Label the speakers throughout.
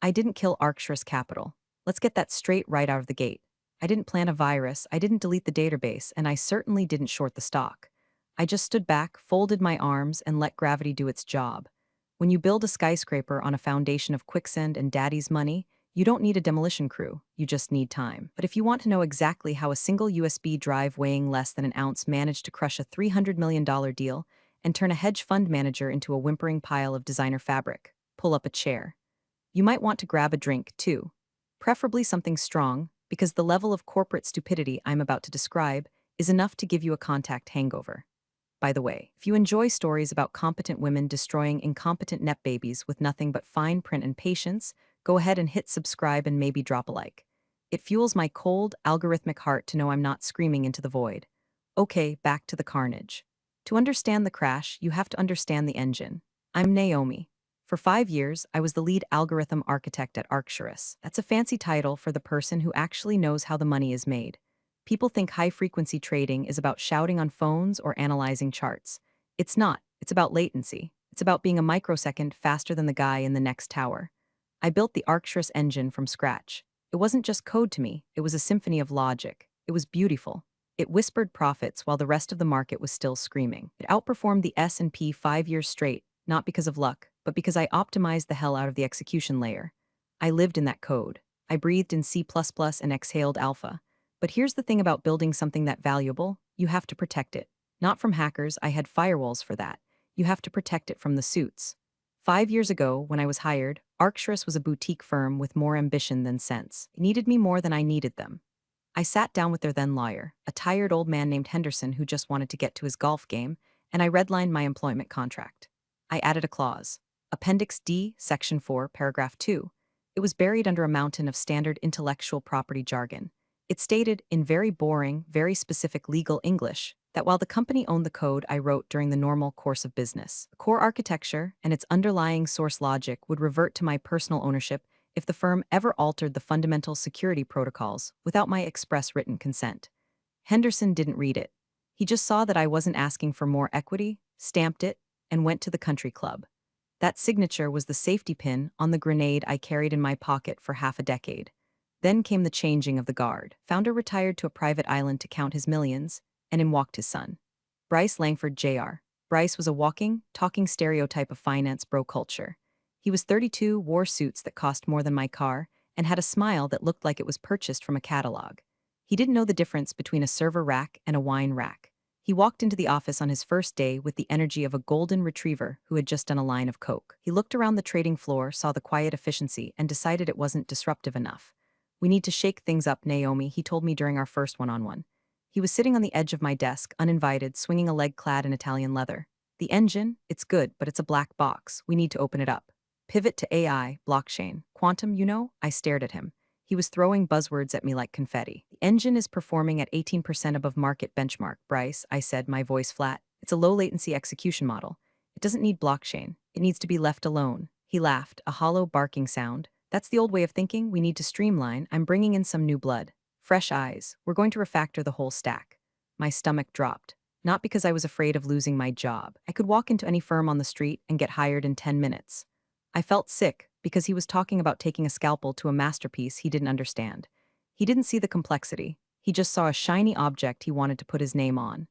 Speaker 1: I didn't kill Arcturus Capital. Let's get that straight right out of the gate. I didn't plant a virus, I didn't delete the database, and I certainly didn't short the stock. I just stood back, folded my arms, and let gravity do its job. When you build a skyscraper on a foundation of quicksand and daddy's money, you don't need a demolition crew, you just need time. But if you want to know exactly how a single USB drive weighing less than an ounce managed to crush a $300 million deal and turn a hedge fund manager into a whimpering pile of designer fabric, pull up a chair. You might want to grab a drink, too. Preferably something strong, because the level of corporate stupidity I'm about to describe is enough to give you a contact hangover. By the way, if you enjoy stories about competent women destroying incompetent net babies with nothing but fine print and patience, go ahead and hit subscribe and maybe drop a like. It fuels my cold, algorithmic heart to know I'm not screaming into the void. Okay, back to the carnage. To understand the crash, you have to understand the engine. I'm Naomi. For 5 years, I was the lead algorithm architect at Arcturus. That's a fancy title for the person who actually knows how the money is made. People think high-frequency trading is about shouting on phones or analyzing charts. It's not. It's about latency. It's about being a microsecond faster than the guy in the next tower. I built the Arcturus engine from scratch. It wasn't just code to me, it was a symphony of logic. It was beautiful. It whispered profits while the rest of the market was still screaming. It outperformed the S&P 5 years straight, not because of luck, but because I optimized the hell out of the execution layer. I lived in that code. I breathed in C++ and exhaled alpha. But here's the thing about building something that valuable, you have to protect it. Not from hackers, I had firewalls for that. You have to protect it from the suits. 5 years ago, when I was hired, Arcturus was a boutique firm with more ambition than sense. It needed me more than I needed them. I sat down with their then lawyer, a tired old man named Henderson who just wanted to get to his golf game, and I redlined my employment contract. I added a clause. Appendix D, Section 4, Paragraph 2. It was buried under a mountain of standard intellectual property jargon. It stated, in very boring, very specific legal English, that while the company owned the code I wrote during the normal course of business, the core architecture and its underlying source logic would revert to my personal ownership if the firm ever altered the fundamental security protocols without my express written consent. Henderson didn't read it. He just saw that I wasn't asking for more equity, stamped it, and went to the country club. That signature was the safety pin on the grenade I carried in my pocket for half a decade. Then came the changing of the guard. Founder retired to a private island to count his millions, and in walked his son. Bryce Langford Jr. Bryce was a walking, talking stereotype of finance bro culture. He was 32, wore suits that cost more than my car, and had a smile that looked like it was purchased from a catalog. He didn't know the difference between a server rack and a wine rack. He walked into the office on his first day with the energy of a golden retriever who had just done a line of coke. He looked around the trading floor, saw the quiet efficiency, and decided it wasn't disruptive enough. We need to shake things up, Naomi, he told me during our first one-on-one. He was sitting on the edge of my desk, uninvited, swinging a leg clad in Italian leather. The engine, it's good, but it's a black box. We need to open it up. Pivot to AI, blockchain, quantum, you know? I stared at him. He was throwing buzzwords at me like confetti. The engine is performing at 18% above market benchmark, Bryce, I said, my voice flat. It's a low-latency execution model. It doesn't need blockchain. It needs to be left alone. He laughed, a hollow barking sound. That's the old way of thinking. We need to streamline. I'm bringing in some new blood. Fresh eyes. We're going to refactor the whole stack. My stomach dropped. Not because I was afraid of losing my job. I could walk into any firm on the street and get hired in 10 minutes. I felt sick because he was talking about taking a scalpel to a masterpiece he didn't understand. He didn't see the complexity. He just saw a shiny object he wanted to put his name on.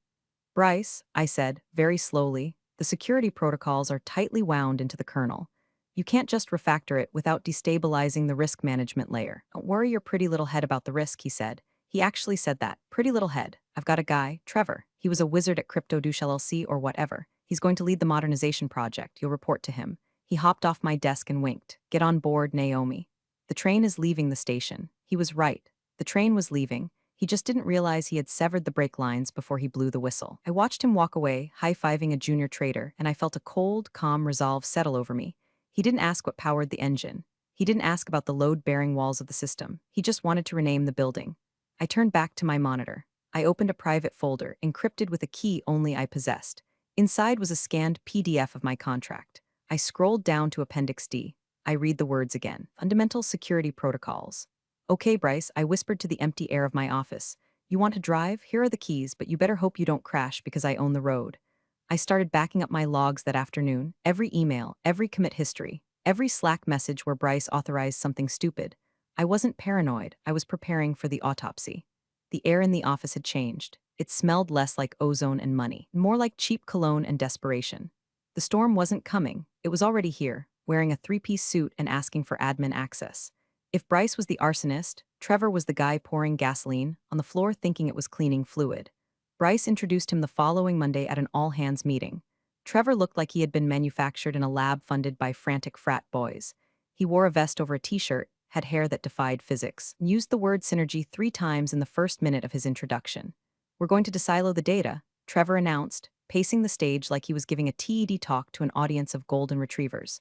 Speaker 1: Bryce, I said, very slowly, the security protocols are tightly wound into the kernel. You can't just refactor it without destabilizing the risk management layer. Don't worry your pretty little head about the risk, he said. He actually said that. Pretty little head. I've got a guy, Trevor. He was a wizard at Crypto Douche LLC or whatever. He's going to lead the modernization project. You'll report to him. He hopped off my desk and winked. Get on board, Naomi. The train is leaving the station. He was right. The train was leaving. He just didn't realize he had severed the brake lines before he blew the whistle. I watched him walk away, high-fiving a junior trader, and I felt a cold, calm resolve settle over me. He didn't ask what powered the engine. He didn't ask about the load-bearing walls of the system. He just wanted to rename the building. I turned back to my monitor. I opened a private folder, encrypted with a key only I possessed. Inside was a scanned PDF of my contract. I scrolled down to Appendix D. I read the words again. Fundamental security protocols. Okay, Bryce, I whispered to the empty air of my office. You want to drive? Here are the keys, but you better hope you don't crash because I own the road. I started backing up my logs that afternoon, every email, every commit history. Every Slack message where Bryce authorized something stupid. I wasn't paranoid, I was preparing for the autopsy. The air in the office had changed. It smelled less like ozone and money, more like cheap cologne and desperation. The storm wasn't coming, it was already here, wearing a three-piece suit and asking for admin access. If Bryce was the arsonist, Trevor was the guy pouring gasoline on the floor thinking it was cleaning fluid. Bryce introduced him the following Monday at an all-hands meeting. Trevor looked like he had been manufactured in a lab funded by frantic frat boys. He wore a vest over a t-shirt, had hair that defied physics, and used the word synergy 3 times in the first minute of his introduction. "We're going to desilo the data," Trevor announced, pacing the stage like he was giving a TED talk to an audience of golden retrievers.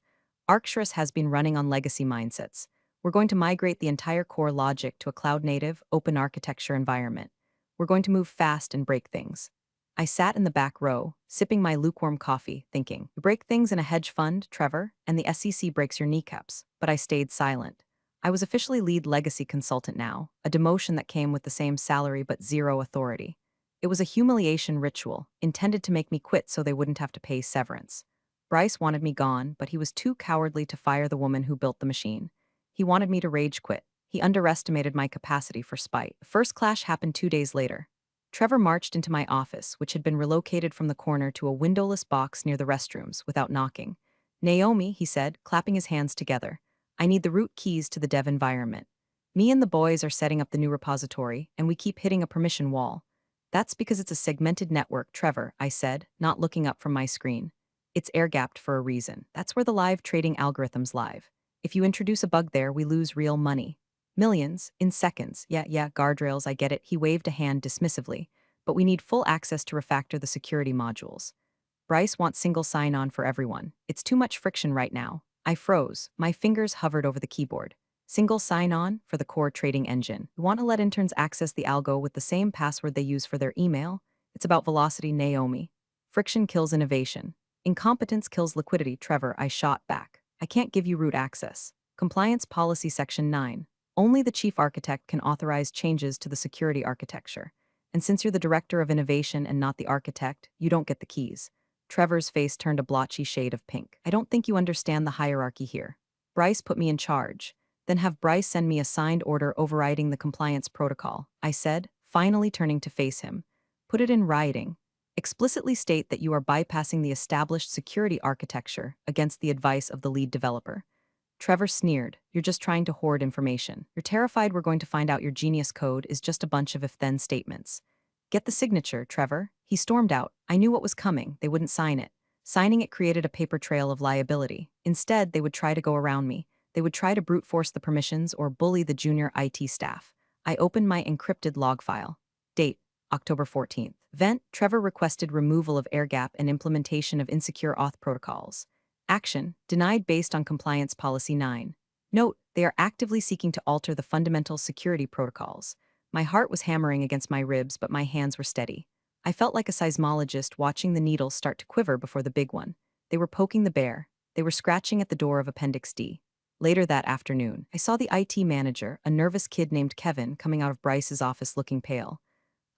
Speaker 1: Arcturus has been running on legacy mindsets. We're going to migrate the entire core logic to a cloud-native, open architecture environment. We're going to move fast and break things. I sat in the back row, sipping my lukewarm coffee, thinking, "You break things in a hedge fund, Trevor, and the SEC breaks your kneecaps." But I stayed silent. I was officially lead legacy consultant now, a demotion that came with the same salary but zero authority. It was a humiliation ritual, intended to make me quit so they wouldn't have to pay severance. Bryce wanted me gone, but he was too cowardly to fire the woman who built the machine. He wanted me to rage quit. He underestimated my capacity for spite. The first clash happened 2 days later. Trevor marched into my office, which had been relocated from the corner to a windowless box near the restrooms, without knocking. "Naomi," he said, clapping his hands together, "I need the root keys to the dev environment. Me and the boys are setting up the new repository, and we keep hitting a permission wall." "That's because it's a segmented network, Trevor," I said, not looking up from my screen. "It's air-gapped for a reason. That's where the live trading algorithms live. If you introduce a bug there, we lose real money. Millions, in seconds. Yeah, guardrails, I get it." He waved a hand dismissively. "But we need full access to refactor the security modules. Bryce wants single sign-on for everyone. It's too much friction right now." I froze. My fingers hovered over the keyboard. "Single sign-on for the core trading engine. We want to let interns access the algo with the same password they use for their email. It's about velocity, Naomi. Friction kills innovation. Incompetence kills liquidity, Trevor," I shot back. "I can't give you root access. Compliance Policy Section 9. Only the chief architect can authorize changes to the security architecture. And since you're the director of innovation and not the architect, you don't get the keys." Trevor's face turned a blotchy shade of pink. "I don't think you understand the hierarchy here. Bryce put me in charge. Then have Bryce send me a signed order overriding the compliance protocol," I said, finally turning to face him. "Put it in writing. Explicitly state that you are bypassing the established security architecture against the advice of the lead developer." Trevor sneered. "You're just trying to hoard information. You're terrified we're going to find out your genius code is just a bunch of if-then statements. Get the signature, Trevor." He stormed out. I knew what was coming. They wouldn't sign it. Signing it created a paper trail of liability. Instead, they would try to go around me. They would try to brute force the permissions or bully the junior IT staff. I opened my encrypted log file. Date: October 14th. Vent: Trevor requested removal of air-gap and implementation of insecure auth protocols. Action: denied based on Compliance Policy 9. Note: they are actively seeking to alter the fundamental security protocols. My heart was hammering against my ribs, but my hands were steady. I felt like a seismologist watching the needles start to quiver before the big one. They were poking the bear. They were scratching at the door of Appendix D. Later that afternoon, I saw the IT manager, a nervous kid named Kevin, coming out of Bryce's office looking pale.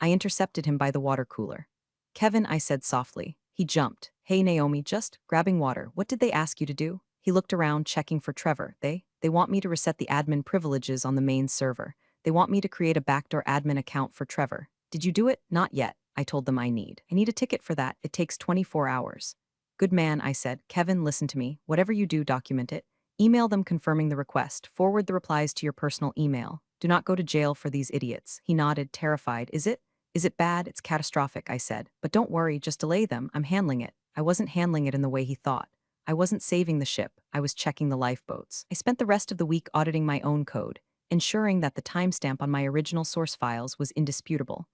Speaker 1: I intercepted him by the water cooler. "Kevin," I said softly. He jumped. "Hey, Naomi, just grabbing water. What did they ask you to do?" He looked around, checking for Trevor. They want me to reset the admin privileges on the main server. They want me to create a backdoor admin account for Trevor. Did you do it?" "Not yet," I told them. I need a ticket for that. It takes 24 hours. "Good man," I said. "Kevin, listen to me. Whatever you do, document it. Email them confirming the request. Forward the replies to your personal email. Do not go to jail for these idiots." He nodded, terrified. Is it bad?" "It's catastrophic," I said. "But don't worry, just delay them. I'm handling it." I wasn't handling it in the way he thought. I wasn't saving the ship. I was checking the lifeboats. I spent the rest of the week auditing my own code, ensuring that the timestamp on my original source files was indisputable.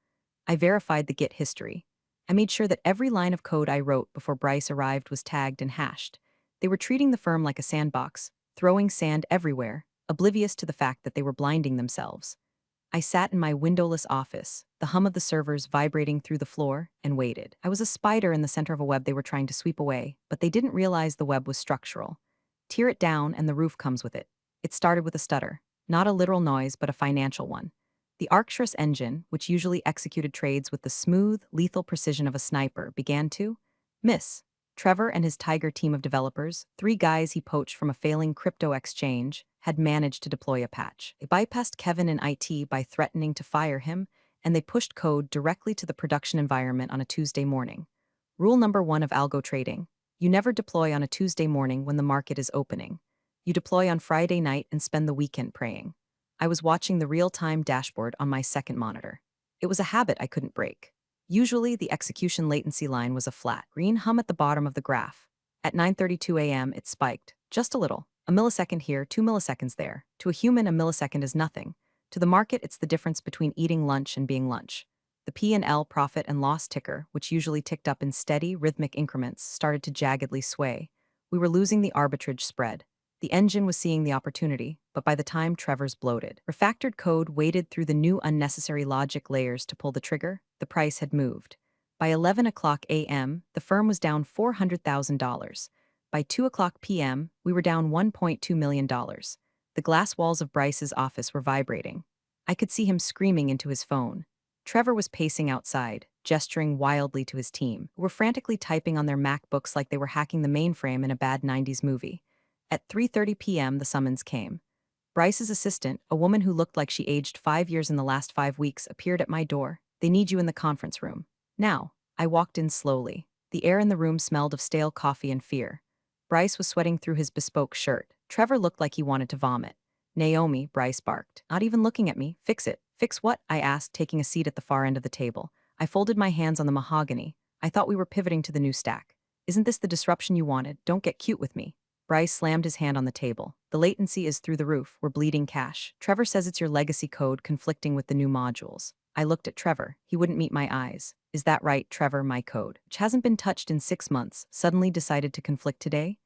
Speaker 1: I verified the Git history. I made sure that every line of code I wrote before Bryce arrived was tagged and hashed. They were treating the firm like a sandbox, throwing sand everywhere, oblivious to the fact that they were blinding themselves. I sat in my windowless office, the hum of the servers vibrating through the floor, and waited. I was a spider in the center of a web they were trying to sweep away, but they didn't realize the web was structural. Tear it down and the roof comes with it. It started with a stutter. Not a literal noise, but a financial one. The Arcturus engine, which usually executed trades with the smooth, lethal precision of a sniper, began to miss. Trevor and his Tiger team of developers, 3 guys he poached from a failing crypto exchange, had managed to deploy a patch. They bypassed Kevin in IT by threatening to fire him, and they pushed code directly to the production environment on a Tuesday morning. Rule number 1 of algo trading: you never deploy on a Tuesday morning when the market is opening. You deploy on Friday night and spend the weekend praying. I was watching the real-time dashboard on my second monitor. It was a habit I couldn't break. Usually, the execution latency line was a flat, green hum at the bottom of the graph. At 9:32 a.m., it spiked, just a little. A millisecond here, 2 milliseconds there. To a human, a millisecond is nothing. To the market, it's the difference between eating lunch and being lunch. The P&L profit and loss ticker, which usually ticked up in steady, rhythmic increments, started to jaggedly sway. We were losing the arbitrage spread. The engine was seeing the opportunity, but by the time Trevor's bloated, refactored code waded through the new unnecessary logic layers to pull the trigger, the price had moved. By 11 o'clock a.m., the firm was down $400,000. By 2 o'clock p.m., we were down $1.2 million. The glass walls of Bryce's office were vibrating. I could see him screaming into his phone. Trevor was pacing outside, gesturing wildly to his team, who were frantically typing on their MacBooks like they were hacking the mainframe in a bad 90s movie. At 3:30 p.m., the summons came. Bryce's assistant, a woman who looked like she aged 5 years in the last 5 weeks, appeared at my door. "They need you in the conference room." Now, I walked in slowly. The air in the room smelled of stale coffee and fear. Bryce was sweating through his bespoke shirt. Trevor looked like he wanted to vomit. "Naomi," Bryce barked, not even looking at me. "Fix it." "Fix what?" I asked, taking a seat at the far end of the table. I folded my hands on the mahogany. I thought we were pivoting to the new stack. "Isn't this the disruption you wanted? Don't get cute with me." Bryce slammed his hand on the table. "The latency is through the roof. We're bleeding cash. Trevor says it's your legacy code conflicting with the new modules." I looked at Trevor. He wouldn't meet my eyes. "Is that right, Trevor? My code, which hasn't been touched in 6 months, suddenly decided to conflict today?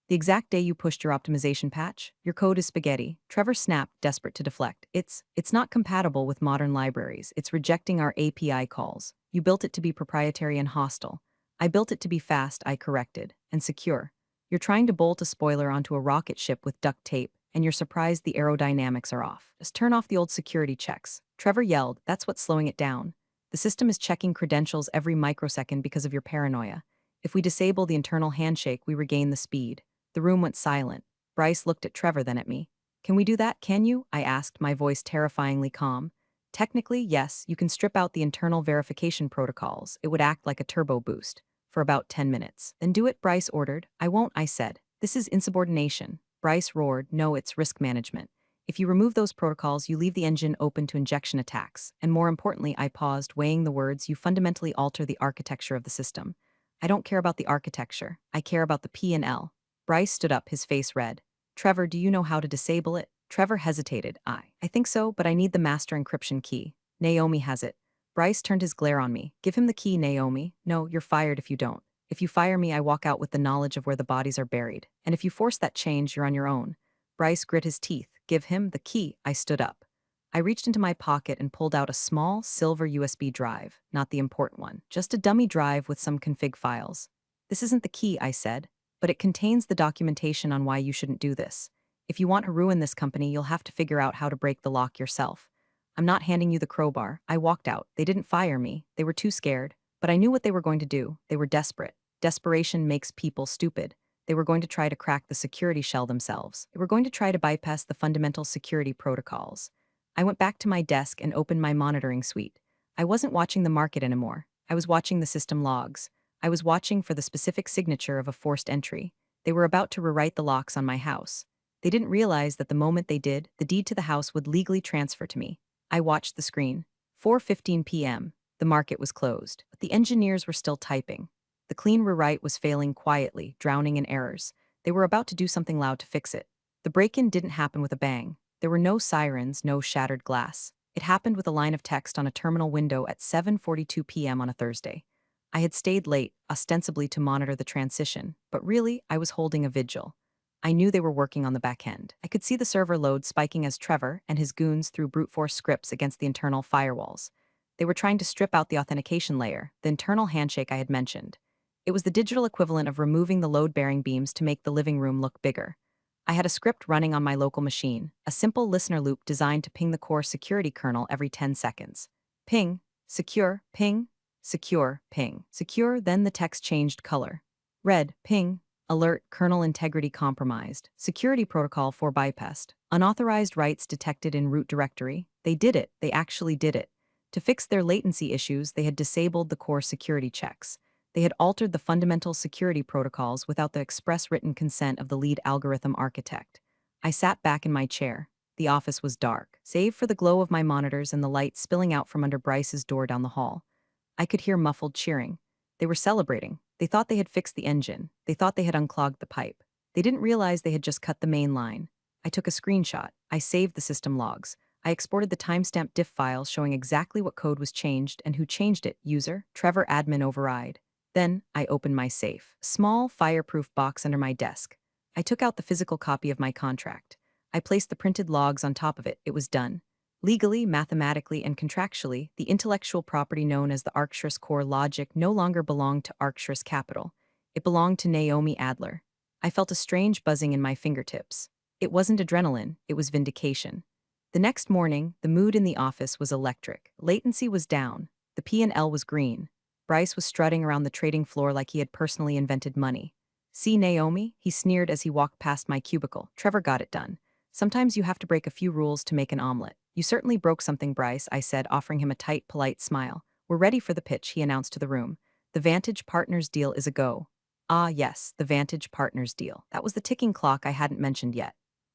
Speaker 1: The exact day you pushed your optimization patch? Your code is spaghetti." Trevor snapped, desperate to deflect. It's not compatible with modern libraries. It's rejecting our API calls. You built it to be proprietary and hostile. I built it to be fast," I corrected, "and secure. You're trying to bolt a spoiler onto a rocket ship with duct tape, and you're surprised the aerodynamics are off. Just turn off the old security checks." Trevor yelled, "That's what's slowing it down. The system is checking credentials every microsecond because of your paranoia. If we disable the internal handshake, we regain the speed." The room went silent. Bryce looked at Trevor, then at me. "Can we do that, can you?" I asked, my voice terrifyingly calm. "Technically, yes, you can strip out the internal verification protocols. It would act like a turbo boost. For about 10 minutes. Then do it," Bryce ordered. "I won't," I said. "This is insubordination." Bryce roared, "No, it's risk management. If you remove those protocols, you leave the engine open to injection attacks." And more importantly, I paused, weighing the words, "you fundamentally alter the architecture of the system." "I don't care about the architecture. I care about the P&L. Bryce stood up, his face red. "Trevor, do you know how to disable it?" Trevor hesitated. I think so, but I need the master encryption key. Naomi has it." Bryce turned his glare on me. "Give him the key, Naomi." "No, you're fired if you don't. If you fire me, I walk out with the knowledge of where the bodies are buried. And if you force that change, you're on your own." Bryce grit his teeth. "Give him the key." I stood up. I reached into my pocket and pulled out a small, silver USB drive, not the important one, just a dummy drive with some config files. "This isn't the key," I said, "but it contains the documentation on why you shouldn't do this. If you want to ruin this company, you'll have to figure out how to break the lock yourself. I'm not handing you the crowbar." I walked out. They didn't fire me. They were too scared. But I knew what they were going to do. They were desperate. Desperation makes people stupid. They were going to try to crack the security shell themselves. They were going to try to bypass the fundamental security protocols. I went back to my desk and opened my monitoring suite. I wasn't watching the market anymore. I was watching the system logs. I was watching for the specific signature of a forced entry. They were about to rewrite the locks on my house. They didn't realize that the moment they did, the deed to the house would legally transfer to me. I watched the screen. 4:15 p.m. The market was closed, but the engineers were still typing. The clean rewrite was failing quietly, drowning in errors. They were about to do something loud to fix it. The break-in didn't happen with a bang. There were no sirens, no shattered glass. It happened with a line of text on a terminal window at 7:42 p.m. on a Thursday. I had stayed late, ostensibly to monitor the transition, but really, I was holding a vigil. I knew they were working on the back end. I could see the server load spiking as Trevor and his goons threw brute force scripts against the internal firewalls. They were trying to strip out the authentication layer, the internal handshake I had mentioned. It was the digital equivalent of removing the load-bearing beams to make the living room look bigger. I had a script running on my local machine, a simple listener loop designed to ping the core security kernel every 10 seconds. Ping, secure, ping, secure, ping, secure, then the text changed color. Red, ping, alert, kernel integrity compromised, security protocol for bypassed, unauthorized writes detected in root directory. They did it, they actually did it. To fix their latency issues, they had disabled the core security checks. They had altered the fundamental security protocols without the express written consent of the lead algorithm architect. I sat back in my chair. The office was dark, save for the glow of my monitors and the light spilling out from under Bryce's door down the hall. I could hear muffled cheering. They were celebrating. They thought they had fixed the engine. They thought they had unclogged the pipe. They didn't realize they had just cut the main line. I took a screenshot. I saved the system logs. I exported the timestamp diff files showing exactly what code was changed and who changed it. User, Trevor admin override. Then, I opened my safe. A small, fireproof box under my desk. I took out the physical copy of my contract. I placed the printed logs on top of it. It was done. Legally, mathematically, and contractually, the intellectual property known as the Arcturus core logic no longer belonged to Arcturus Capital. It belonged to Naomi Adler. I felt a strange buzzing in my fingertips. It wasn't adrenaline, it was vindication. The next morning, the mood in the office was electric. Latency was down. The P&L was green. Bryce was strutting around the trading floor like he had personally invented money. "See, Naomi?" he sneered as he walked past my cubicle. "Trevor got it done. Sometimes you have to break a few rules to make an omelet." "You certainly broke something, Bryce," I said, offering him a tight, polite smile. "We're ready for the pitch," he announced to the room. "The Vantage Partners deal is a go." Ah, yes, the Vantage Partners deal. That was the ticking clock I hadn't mentioned yet.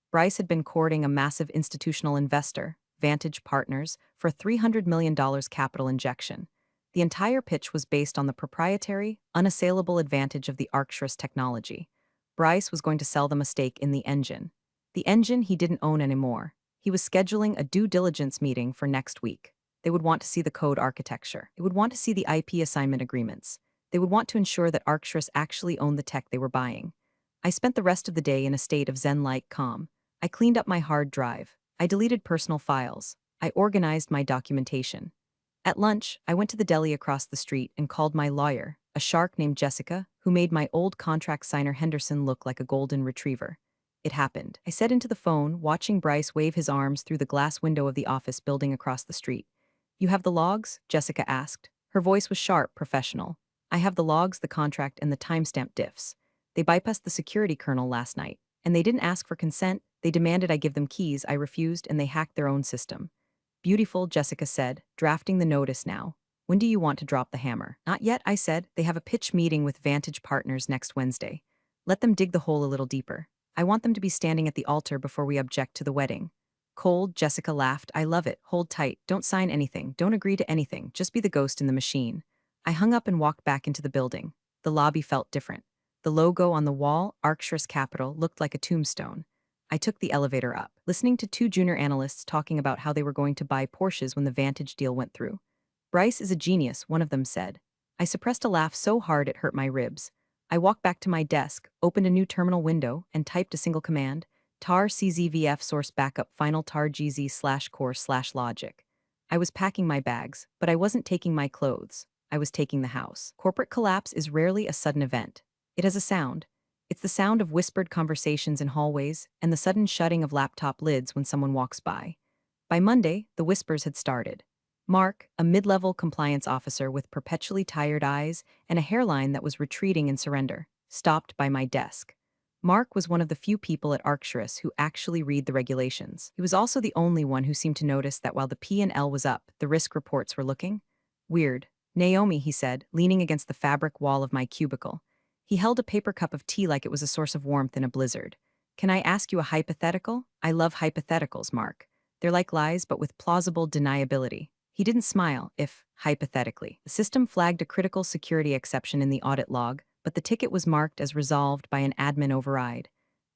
Speaker 1: Bryce had been courting a massive institutional investor, Vantage Partners, for a $300 million capital injection. The entire pitch was based on the proprietary, unassailable advantage of the Arcturus technology. Bryce was going to sell them a stake in the engine. The engine he didn't own anymore. He was scheduling a due diligence meeting for next week. They would want to see the code architecture. They would want to see the IP assignment agreements. They would want to ensure that Arcturus actually owned the tech they were buying. I spent the rest of the day in a state of zen-like calm. I cleaned up my hard drive. I deleted personal files. I organized my documentation. At lunch, I went to the deli across the street and called my lawyer, a shark named Jessica, who made my old contract signer Henderson look like a golden retriever. It happened. I said into the phone, watching Bryce wave his arms through the glass window of the office building across the street. "You have the logs?" Jessica asked. Her voice was sharp, professional. "I have the logs, the contract, and the timestamp diffs. They bypassed the security kernel last night. And they didn't ask for consent. They demanded I give them keys. I refused, and they hacked their own system." "Beautiful," Jessica said, drafting the notice now. "When do you want to drop the hammer?" "Not yet," I said. "They have a pitch meeting with Vantage Partners next Wednesday. Let them dig the hole a little deeper. I want them to be standing at the altar before we object to the wedding." "Cold," Jessica laughed. "I love it. Hold tight. Don't sign anything. Don't agree to anything. Just be the ghost in the machine." I hung up and walked back into the building. The lobby felt different. The logo on the wall, Arcturus Capital, looked like a tombstone. I took the elevator up, listening to two junior analysts talking about how they were going to buy Porsches when the Vantage deal went through. "Bryce is a genius," one of them said. I suppressed a laugh so hard it hurt my ribs. I walked back to my desk, opened a new terminal window, and typed a single command: tar czvf source backup final tar gz/core/logic. I was packing my bags, but I wasn't taking my clothes. I was taking the house. Corporate collapse is rarely a sudden event. It has a sound. It's the sound of whispered conversations in hallways and the sudden shutting of laptop lids when someone walks by. By Monday, the whispers had started. Mark, a mid-level compliance officer with perpetually tired eyes and a hairline that was retreating in surrender, stopped by my desk. Mark was one of the few people at Arcturus who actually read the regulations. He was also the only one who seemed to notice that while the P&L was up, the risk reports were looking weird. "Naomi," he said, leaning against the fabric wall of my cubicle. He held a paper cup of tea like it was a source of warmth in a blizzard. "Can I ask you a hypothetical?" "I love hypotheticals, Mark. They're like lies, but with plausible deniability." He didn't smile. "If, hypothetically, the system flagged a critical security exception in the audit log, but the ticket was marked as resolved by an admin override.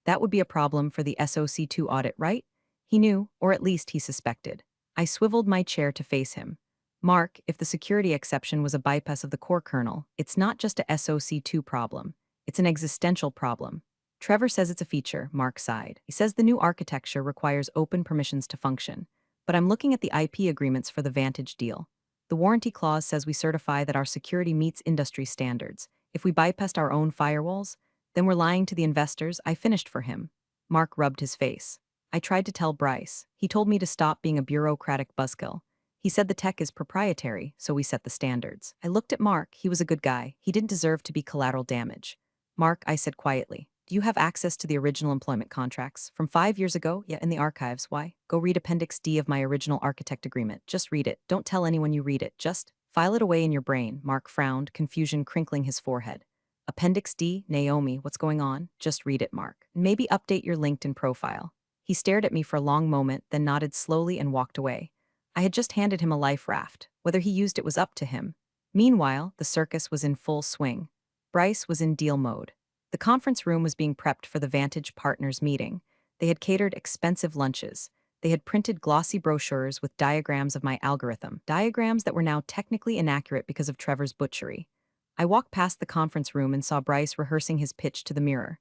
Speaker 1: That would be a problem for the SOC2 audit, right?" He knew, or at least he suspected. I swiveled my chair to face him. "Mark, if the security exception was a bypass of the core kernel, it's not just a SOC2 problem. It's an existential problem." "Trevor says it's a feature," Mark sighed. "He says the new architecture requires open permissions to function. But I'm looking at the IP agreements for the Vantage deal. The warranty clause says we certify that our security meets industry standards. If we bypassed our own firewalls, then we're lying to the investors." I finished for him. Mark rubbed his face. "I tried to tell Bryce. He told me to stop being a bureaucratic buzzkill. He said the tech is proprietary, so we set the standards." I looked at Mark. He was a good guy. He didn't deserve to be collateral damage. Mark, I said quietly. Do you have access to the original employment contracts? From 5 years ago? Yeah, in the archives. Why? Go read Appendix D of my original architect agreement. Just read it. Don't tell anyone you read it. Just file it away in your brain. Mark frowned, confusion crinkling his forehead. Appendix D, Naomi, what's going on? Just read it, Mark. Maybe update your LinkedIn profile. He stared at me for a long moment, then nodded slowly and walked away. I had just handed him a life raft. Whether he used it was up to him. Meanwhile, the circus was in full swing. Bryce was in deal mode. The conference room was being prepped for the Vantage Partners meeting. They had catered expensive lunches. They had printed glossy brochures with diagrams of my algorithm, diagrams that were now technically inaccurate because of Trevor's butchery. I walked past the conference room and saw Bryce rehearsing his pitch to the mirror.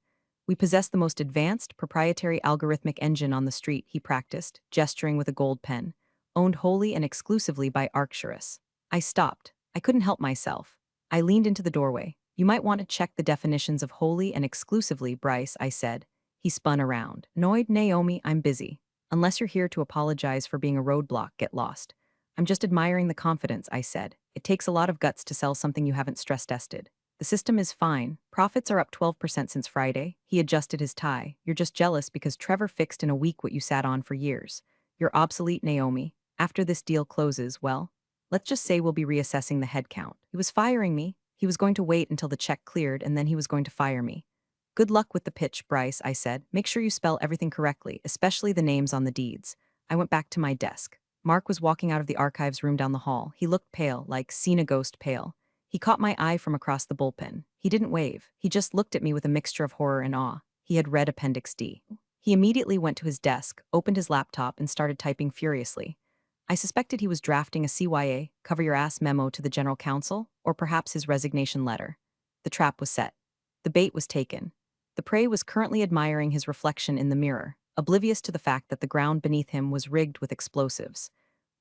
Speaker 1: We possess the most advanced, proprietary algorithmic engine on the street, he practiced, gesturing with a gold pen, owned wholly and exclusively by Arcturus. I stopped. I couldn't help myself. I leaned into the doorway. You might want to check the definitions of wholly and exclusively, Bryce, I said. He spun around. Annoyed, Naomi, I'm busy. Unless you're here to apologize for being a roadblock, get lost. I'm just admiring the confidence, I said. It takes a lot of guts to sell something you haven't stress tested. The system is fine. Profits are up 12% since Friday. He adjusted his tie. You're just jealous because Trevor fixed in a week what you sat on for years. You're obsolete, Naomi. After this deal closes, well, let's just say we'll be reassessing the headcount. He was firing me. He was going to wait until the check cleared and then he was going to fire me. Good luck with the pitch, Bryce, I said. Make sure you spell everything correctly, especially the names on the deeds. I went back to my desk. Mark was walking out of the archives room down the hall. He looked pale, like seen a ghost pale. He caught my eye from across the bullpen. He didn't wave. He just looked at me with a mixture of horror and awe. He had read Appendix D. He immediately went to his desk, opened his laptop, and started typing furiously. I suspected he was drafting a CYA, cover your ass memo to the general counsel, or perhaps his resignation letter. The trap was set. The bait was taken. The prey was currently admiring his reflection in the mirror, oblivious to the fact that the ground beneath him was rigged with explosives.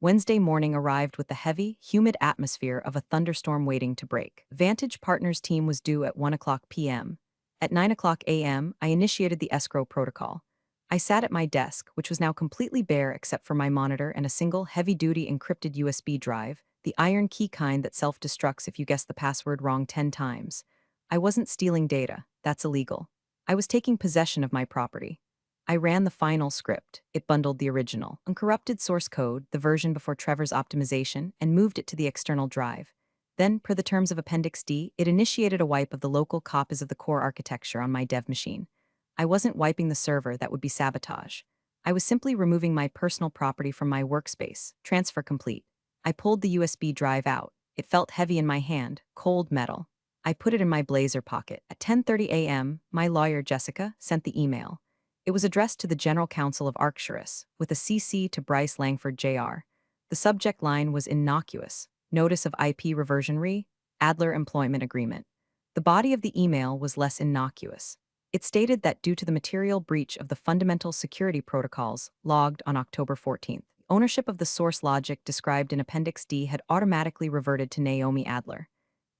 Speaker 1: Wednesday morning arrived with the heavy, humid atmosphere of a thunderstorm waiting to break. Vantage Partners team was due at 1:00 p.m. At 9:00 a.m., I initiated the escrow protocol. I sat at my desk, which was now completely bare except for my monitor and a single heavy-duty encrypted USB drive, the iron key kind that self-destructs if you guess the password wrong 10 times. I wasn't stealing data. That's illegal. I was taking possession of my property. I ran the final script. It bundled the original, uncorrupted source code, the version before Trevor's optimization, and moved it to the external drive. Then, per the terms of Appendix D, it initiated a wipe of the local copies of the core architecture on my dev machine. I wasn't wiping the server, that would be sabotage. I was simply removing my personal property from my workspace. Transfer complete. I pulled the USB drive out. It felt heavy in my hand, cold metal. I put it in my blazer pocket. At 10:30 a.m., my lawyer, Jessica, sent the email. It was addressed to the General Counsel of Arcturus, with a CC to Bryce Langford Jr. The subject line was innocuous. Notice of IP reversion Adler Employment Agreement. The body of the email was less innocuous. It stated that due to the material breach of the fundamental security protocols logged on October 14th, ownership of the source logic described in Appendix D had automatically reverted to Naomi Adler.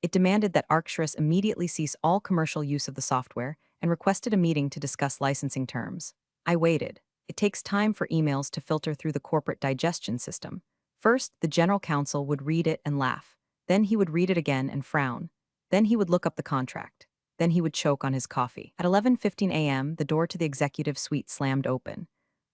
Speaker 1: It demanded that Arcturus immediately cease all commercial use of the software and requested a meeting to discuss licensing terms. I waited. It takes time for emails to filter through the corporate digestion system. First, the general counsel would read it and laugh. Then he would read it again and frown. Then he would look up the contract. Then he would choke on his coffee. At 11:15 a.m., the door to the executive suite slammed open.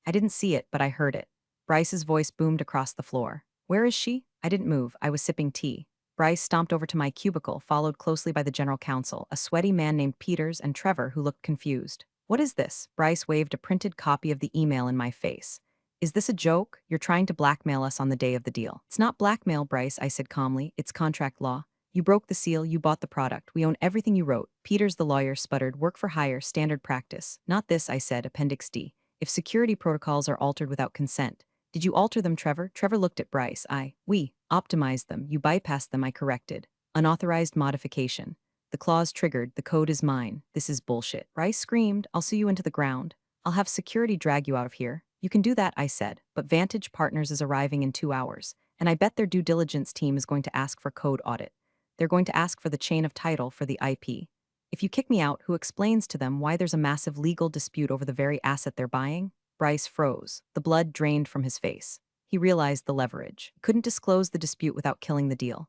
Speaker 1: I didn't see it, but I heard it. Bryce's voice boomed across the floor. Where is she? I didn't move. I was sipping tea. Bryce stomped over to my cubicle, followed closely by the general counsel, a sweaty man named Peters, and Trevor, who looked confused. What is this? Bryce waved a printed copy of the email in my face. Is this a joke? You're trying to blackmail us on the day of the deal. It's not blackmail, Bryce, I said calmly. It's contract law. You broke the seal, you bought the product. We own everything you wrote. Peters, the lawyer, sputtered. Work for hire, standard practice. Not this, I said, Appendix D. If security protocols are altered without consent. Did you alter them, Trevor? Trevor looked at Bryce. We optimized them. You bypassed them, I corrected. Unauthorized modification. The clause triggered. The code is mine. This is bullshit. Bryce screamed. I'll sue you into the ground. I'll have security drag you out of here. You can do that, I said, but Vantage Partners is arriving in 2 hours, and I bet their due diligence team is going to ask for code audit. They're going to ask for the chain of title for the IP. If you kick me out, who explains to them why there's a massive legal dispute over the very asset they're buying? Bryce froze. The blood drained from his face. He realized the leverage. He couldn't disclose the dispute without killing the deal.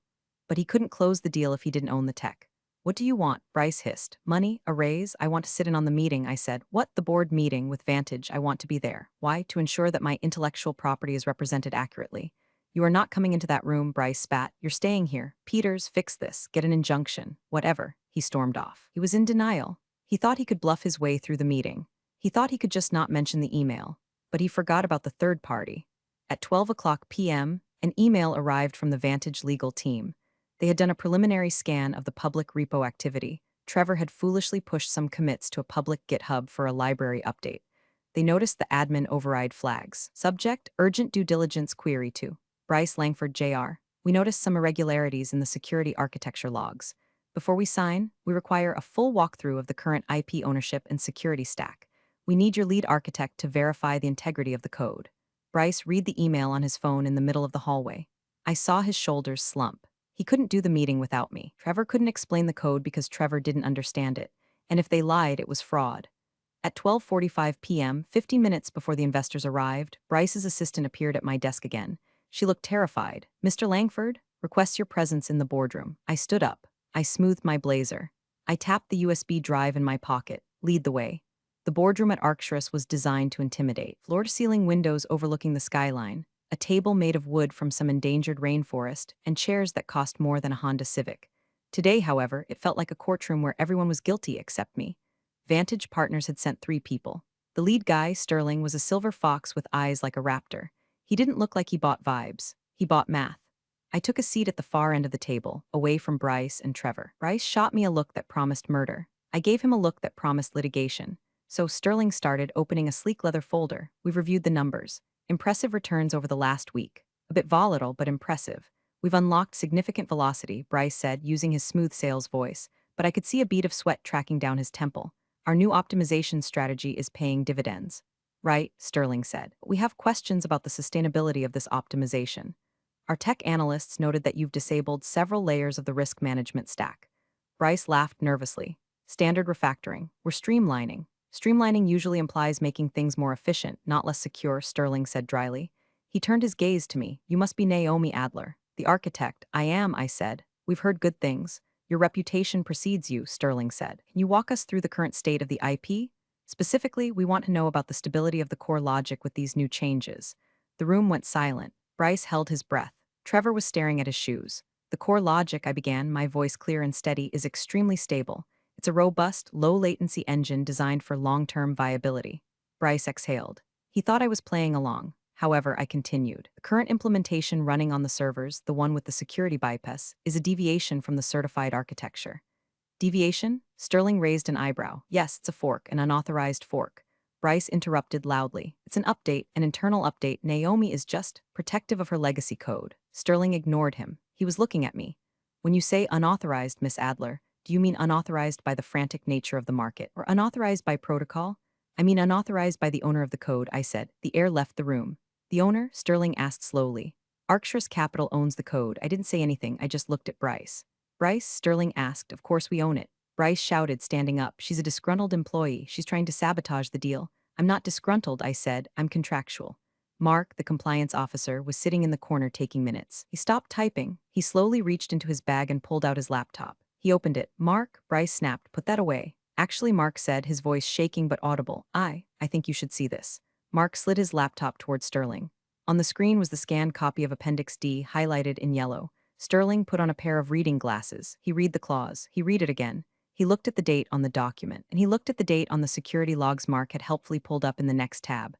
Speaker 1: But he couldn't close the deal if he didn't own the tech. What do you want? Bryce hissed. Money? A raise? I want to sit in on the meeting, I said. What? The board meeting with Vantage. I want to be there. Why? To ensure that my intellectual property is represented accurately. You are not coming into that room, Bryce spat. You're staying here. Peters, fix this. Get an injunction. Whatever. He stormed off. He was in denial. He thought he could bluff his way through the meeting. He thought he could just not mention the email. But he forgot about the third party. At 12 p.m., an email arrived from the Vantage legal team. They had done a preliminary scan of the public repo activity. Trevor had foolishly pushed some commits to a public GitHub for a library update. They noticed the admin override flags. Subject, urgent due diligence query to Bryce Langford Jr. We noticed some irregularities in the security architecture logs. Before we sign, we require a full walkthrough of the current IP ownership and security stack. We need your lead architect to verify the integrity of the code. Bryce read the email on his phone in the middle of the hallway. I saw his shoulders slump. He couldn't do the meeting without me. Trevor couldn't explain the code because Trevor didn't understand it. And if they lied, it was fraud. At 12:45 p.m., 50 minutes before the investors arrived, Bryce's assistant appeared at my desk again. She looked terrified. Mr. Langford, requests your presence in the boardroom. I stood up. I smoothed my blazer. I tapped the USB drive in my pocket. Lead the way. The boardroom at Arcturus was designed to intimidate. Floor-to-ceiling windows overlooking the skyline, a table made of wood from some endangered rainforest, and chairs that cost more than a Honda Civic. Today, however, it felt like a courtroom where everyone was guilty except me. Vantage Partners had sent 3 people. The lead guy, Sterling, was a silver fox with eyes like a raptor. He didn't look like he bought vibes. He bought math. I took a seat at the far end of the table, away from Bryce and Trevor. Bryce shot me a look that promised murder. I gave him a look that promised litigation. So Sterling started opening a sleek leather folder. We reviewed the numbers. Impressive returns over the last week. A bit volatile, but impressive. We've unlocked significant velocity, Bryce said, using his smooth sales voice, but I could see a bead of sweat tracking down his temple. Our new optimization strategy is paying dividends. Right, Sterling said. We have questions about the sustainability of this optimization. Our tech analysts noted that you've disabled several layers of the risk management stack. Bryce laughed nervously. Standard refactoring. We're streamlining. Streamlining usually implies making things more efficient, not less secure, Sterling said dryly. He turned his gaze to me. You must be Naomi Adler, the architect. I am, I said. We've heard good things. Your reputation precedes you, Sterling said. Can you walk us through the current state of the IP? Specifically, we want to know about the stability of the core logic with these new changes. The room went silent. Bryce held his breath. Trevor was staring at his shoes. The core logic, I began, my voice clear and steady, is extremely stable. It's a robust, low-latency engine designed for long-term viability. Bryce exhaled. He thought I was playing along. However, I continued. The current implementation running on the servers, the one with the security bypass, is a deviation from the certified architecture. Deviation? Sterling raised an eyebrow. Yes, it's a fork, an unauthorized fork. Bryce interrupted loudly. It's an update, an internal update. Naomi is just protective of her legacy code. Sterling ignored him. He was looking at me. When you say unauthorized, Miss Adler, do you mean unauthorized by the frantic nature of the market, or unauthorized by protocol? I mean unauthorized by the owner of the code, I said. The heir left the room. The owner? Sterling asked slowly. Arcturus Capital owns the code. I didn't say anything, I just looked at Bryce. Bryce? Sterling asked. Of course we own it. Bryce shouted, standing up. She's a disgruntled employee. She's trying to sabotage the deal. I'm not disgruntled, I said. I'm contractual. Mark, the compliance officer, was sitting in the corner taking minutes. He stopped typing. He slowly reached into his bag and pulled out his laptop. He opened it. Mark, Bryce snapped, put that away. Actually, Mark said, his voice shaking but audible. I think you should see this. Mark slid his laptop toward Sterling. On the screen was the scanned copy of Appendix D, highlighted in yellow. Sterling put on a pair of reading glasses. He read the clause. He read it again. He looked at the date on the document, and he looked at the date on the security logs Mark had helpfully pulled up in the next tab.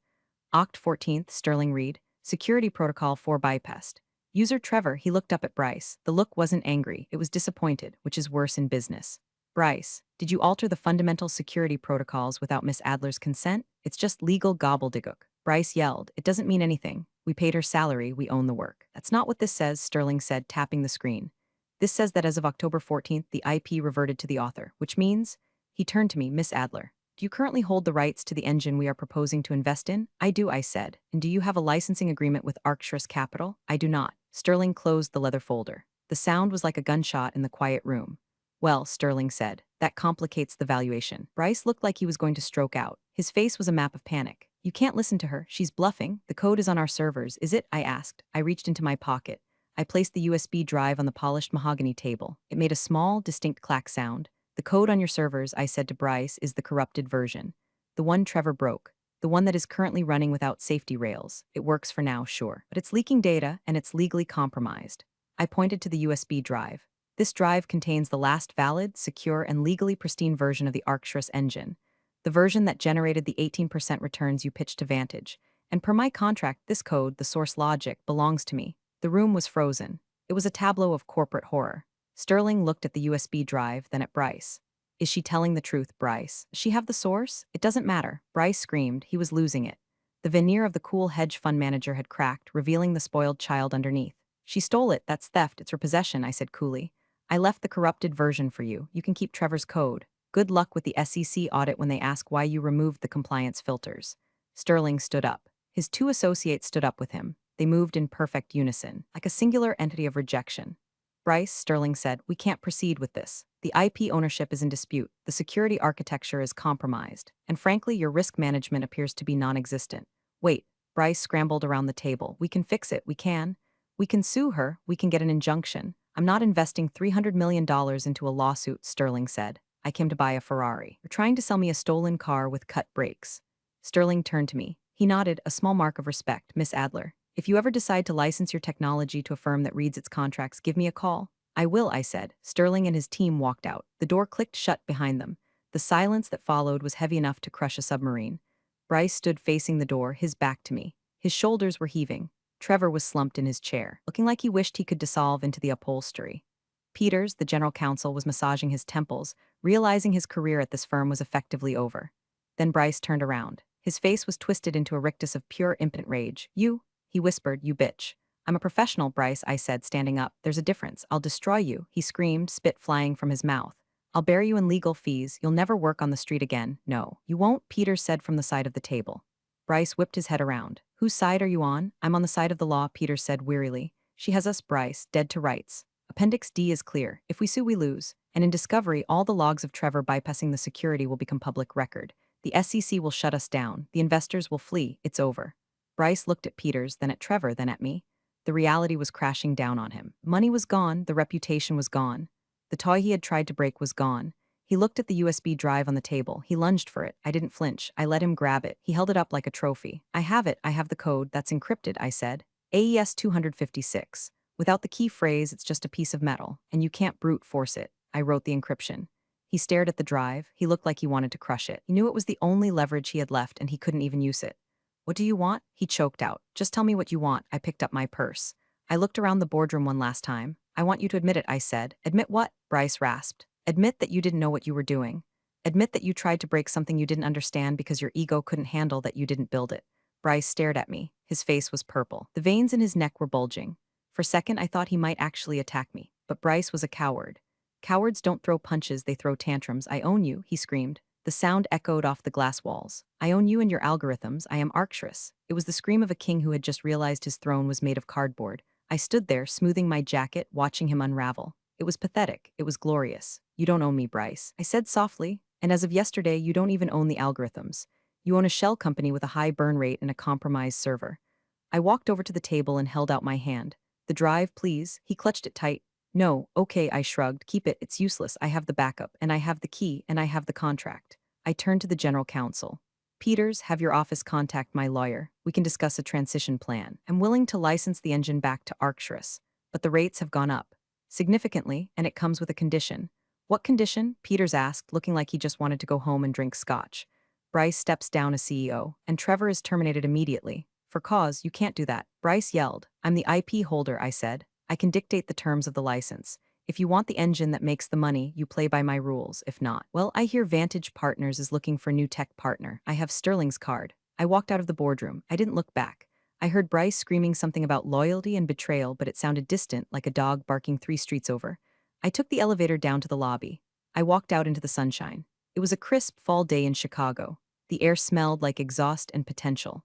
Speaker 1: Oct 14th, Sterling read. Security Protocol 4 bypassed. User Trevor, he looked up at Bryce. The look wasn't angry, it was disappointed, which is worse in business. Bryce, did you alter the fundamental security protocols without Miss Adler's consent? It's just legal gobbledygook. Bryce yelled. It doesn't mean anything. We paid her salary, we own the work. That's not what this says, Sterling said, tapping the screen. This says that as of October 14th, the IP reverted to the author, which means... He turned to me, Miss Adler. Do you currently hold the rights to the engine we are proposing to invest in? I do, I said. And do you have a licensing agreement with Arcturus Capital? I do not. Sterling closed the leather folder. The sound was like a gunshot in the quiet room. Well, Sterling said, that complicates the valuation. Bryce looked like he was going to stroke out. His face was a map of panic. You can't listen to her. She's bluffing. The code is on our servers, is it? I asked. I reached into my pocket. I placed the USB drive on the polished mahogany table. It made a small, distinct clack sound. The code on your servers, I said to Bryce, is the corrupted version. The one Trevor broke. The one that is currently running without safety rails. It works for now, sure. But it's leaking data, and it's legally compromised. I pointed to the USB drive. This drive contains the last valid, secure, and legally pristine version of the Arcturus engine. The version that generated the 18% returns you pitched to Vantage. And per my contract, this code, the source logic, belongs to me. The room was frozen. It was a tableau of corporate horror. Sterling looked at the USB drive, then at Bryce. Is she telling the truth, Bryce? Does she have the source? It doesn't matter. Bryce screamed. He was losing it. The veneer of the cool hedge fund manager had cracked, revealing the spoiled child underneath. She stole it. That's theft. It's her possession, I said coolly. I left the corrupted version for you. You can keep Trevor's code. Good luck with the SEC audit when they ask why you removed the compliance filters. Sterling stood up. His two associates stood up with him. They moved in perfect unison, like a singular entity of rejection. Bryce, Sterling said, we can't proceed with this. The IP ownership is in dispute, the security architecture is compromised, and frankly, your risk management appears to be non-existent. Wait, Bryce scrambled around the table. We can fix it, we can. We can sue her, we can get an injunction. I'm not investing $300 million into a lawsuit, Sterling said. I came to buy a Ferrari. You're trying to sell me a stolen car with cut brakes. Sterling turned to me. He nodded, a small mark of respect, Miss Adler. If you ever decide to license your technology to a firm that reads its contracts, give me a call. I will, I said. Sterling and his team walked out. The door clicked shut behind them. The silence that followed was heavy enough to crush a submarine. Bryce stood facing the door, his back to me. His shoulders were heaving. Trevor was slumped in his chair, looking like he wished he could dissolve into the upholstery. Peters, the general counsel, was massaging his temples, realizing his career at this firm was effectively over. Then Bryce turned around. His face was twisted into a rictus of pure impotent rage. You, he whispered, you bitch. I'm a professional, Bryce, I said, standing up. There's a difference. I'll destroy you, he screamed, spit flying from his mouth. I'll bear you in legal fees. You'll never work on the street again. No, you won't, Peters said from the side of the table. Bryce whipped his head around. Whose side are you on? I'm on the side of the law, Peters said wearily. She has us, Bryce, dead to rights. Appendix D is clear. If we sue, we lose. And in discovery, all the logs of Trevor bypassing the security will become public record. The SEC will shut us down. The investors will flee. It's over. Bryce looked at Peters, then at Trevor, then at me. The reality was crashing down on him. Money was gone. The reputation was gone. The toy he had tried to break was gone. He looked at the USB drive on the table. He lunged for it. I didn't flinch. I let him grab it. He held it up like a trophy. I have it. I have the code. That's encrypted, I said. AES 256. Without the key phrase, it's just a piece of metal, and you can't brute force it. I wrote the encryption. He stared at the drive. He looked like he wanted to crush it. He knew it was the only leverage he had left, and he couldn't even use it. What do you want? He choked out. Just tell me what you want. I picked up my purse. I looked around the boardroom one last time. I want you to admit it, I said. Admit what? Bryce rasped. Admit that you didn't know what you were doing. Admit that you tried to break something you didn't understand because your ego couldn't handle that you didn't build it. Bryce stared at me. His face was purple. The veins in his neck were bulging. For a second, I thought he might actually attack me. But Bryce was a coward. Cowards don't throw punches, they throw tantrums. I own you, he screamed. The sound echoed off the glass walls. I own you and your algorithms. I am Arcturus. It was the scream of a king who had just realized his throne was made of cardboard. I stood there, smoothing my jacket, watching him unravel. It was pathetic. It was glorious. You don't own me, Bryce, I said softly. And as of yesterday, you don't even own the algorithms. You own a shell company with a high burn rate and a compromised server. I walked over to the table and held out my hand. The drive, please. He clutched it tight. No, okay, I shrugged. Keep it, it's useless. I have the backup, and I have the key, and I have the contract. I turned to the general counsel. Peters, have your office contact my lawyer. We can discuss a transition plan. I'm willing to license the engine back to Arcturus, but the rates have gone up significantly, and it comes with a condition. What condition? Peters asked, looking like he just wanted to go home and drink scotch. Bryce steps down as CEO, and Trevor is terminated immediately. For cause, you can't do that. Bryce yelled. I'm the IP holder, I said. I can dictate the terms of the license. If you want the engine that makes the money, you play by my rules. If not, well, I hear Vantage Partners is looking for new tech partner. I have Sterling's card. I walked out of the boardroom. I didn't look back. I heard Bryce screaming something about loyalty and betrayal, but it sounded distant, like a dog barking 3 streets over. I took the elevator down to the lobby. I walked out into the sunshine. It was a crisp fall day in Chicago. The air smelled like exhaust and potential.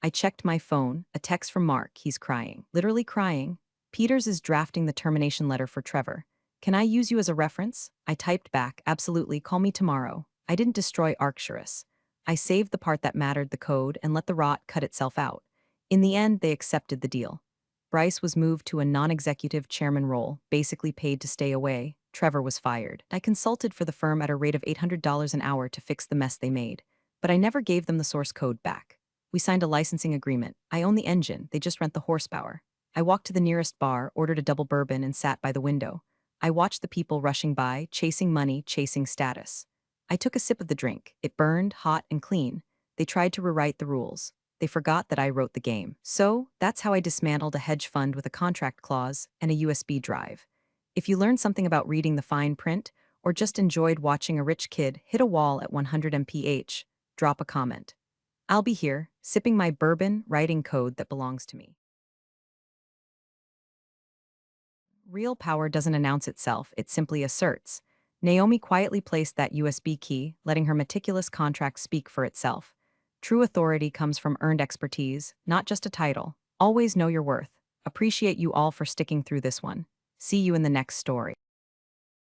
Speaker 1: I checked my phone, a text from Mark. He's crying. Literally crying. Peters is drafting the termination letter for Trevor. Can I use you as a reference? I typed back, absolutely, call me tomorrow. I didn't destroy Arcturus. I saved the part that mattered, the code, and let the rot cut itself out. In the end, they accepted the deal. Bryce was moved to a non-executive chairman role, basically paid to stay away. Trevor was fired. I consulted for the firm at a rate of $800 an hour to fix the mess they made, but I never gave them the source code back. We signed a licensing agreement. I own the engine, they just rent the horsepower. I walked to the nearest bar, ordered a double bourbon, and sat by the window. I watched the people rushing by, chasing money, chasing status. I took a sip of the drink. It burned, hot and clean. They tried to rewrite the rules. They forgot that I wrote the game. So, that's how I dismantled a hedge fund with a contract clause and a USB drive. If you learned something about reading the fine print, or just enjoyed watching a rich kid hit a wall at 100 mph, drop a comment. I'll be here, sipping my bourbon, writing code that belongs to me. Real power doesn't announce itself, it simply asserts. Naomi quietly placed that USB key, letting her meticulous contract speak for itself. True authority comes from earned expertise, not just a title. Always know your worth. Appreciate you all for sticking through this one. See you in the next story.